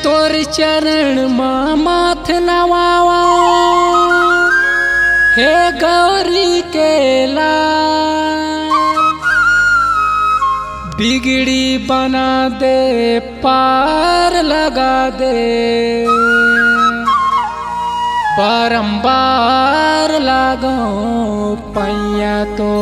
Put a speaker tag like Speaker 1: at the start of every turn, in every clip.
Speaker 1: तोर चरण माथ नवावा हे गौरी के लाल, बिगड़ी बना दे पार लगा दे, बारंबार लागो पैया तो।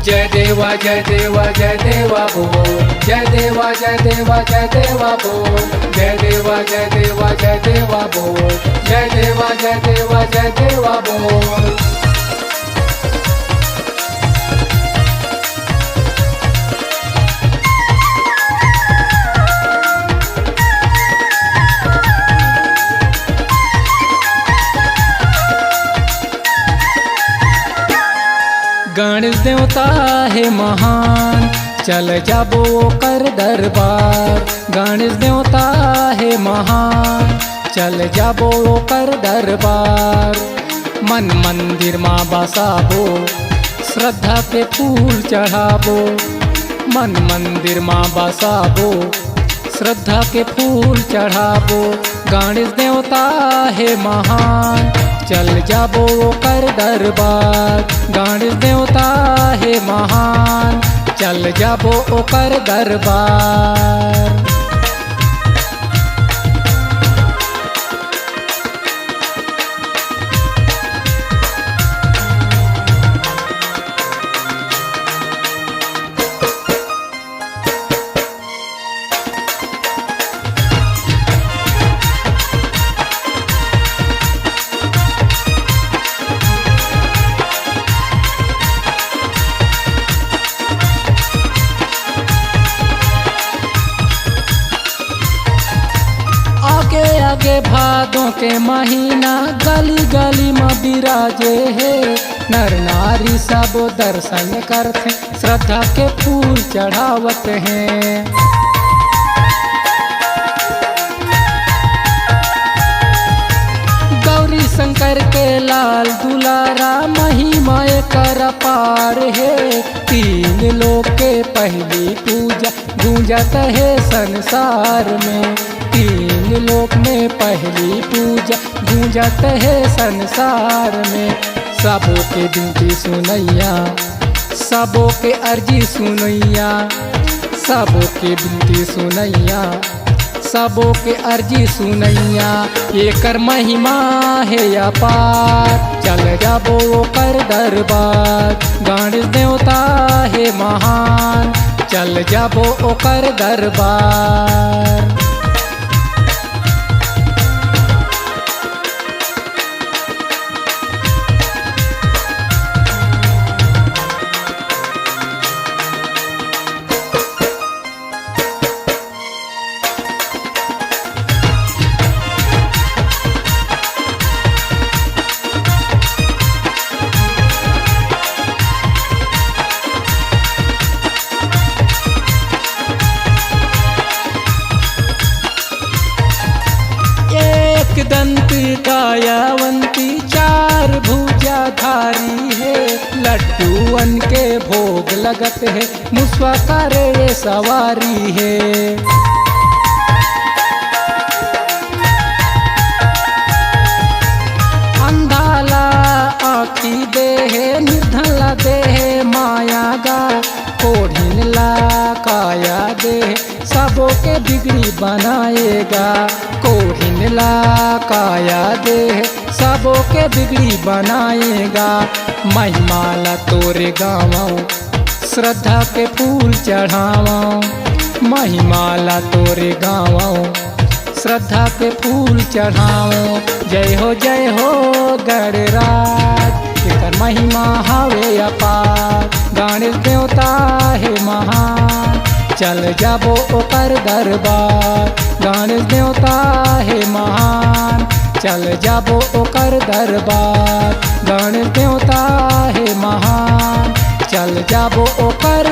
Speaker 1: जय देवा जय देवा जय देवा बोल, जय देवा जय देवा जय देवा बोल, जय देवा जय देवा जय देवा बोल, जय देवा जय देवा जय देवा बोल। गणेश देवता है महान, चल जाबो कर दरबार। गणेश देवता है महान, चल जाबो कर दरबार। मन मंदिर माँ बसाबो, श्रद्धा पे फूल चढ़ाबो। मन मंदिर माँ बसाबो, श्रद्धा के फूल चढ़ाबो। गणेश देवता है महान, चल जाबो कर दरबार। गणेश देवता है महान, चल जाबो कर दरबार। आगे आगे भादों के महीना, गली गली में बिराजे है। नर नारी सब दर्शन करते, श्रद्धा के फूल चढ़ावत हैं। गौरी शंकर के लाल दुलारा, महिमा कर पार है। तीन लोक के पहली पूजा गूंजत है संसार में। तीन लोक में पहली पूजा गूंजत है संसार में। सबों के बिनती सुनैया, सबों के अर्जी सुनैया, सबों के बिनती सुनैया, सबों के अर्जी सुनैया। एकर महिमा है अपार, चल जाबो कर दरबार। गणेश देवता है महान, चल जाबो कर दरबार। दंत कायावंती, चार भुजा धारी है। लड्डूअन के भोग लगत है, मुसवा करे सवारी है। अंधाला आँखी दे है, निर्धला दे है माया गा। कोढ़िन ला काया दे, सबों के बिगड़ी बनाएगा। कोढ़िन ला काया दे, सबों के बिगड़ी बनाएगा। महिमाला तोरे गाँव, श्रद्धा के फूल चढ़ावा। महिमाला तोरे गाँव, श्रद्धा के फूल चढ़ाओ। जय हो गणराज, एकर महिमा हवे अपार। गणेश देवता है महान, चल जाबो ओकर दरबार। गणेश देवता है महान, चल जाबो ओकर दरबार। गणेश देवता है महान, चल जाबो ओकर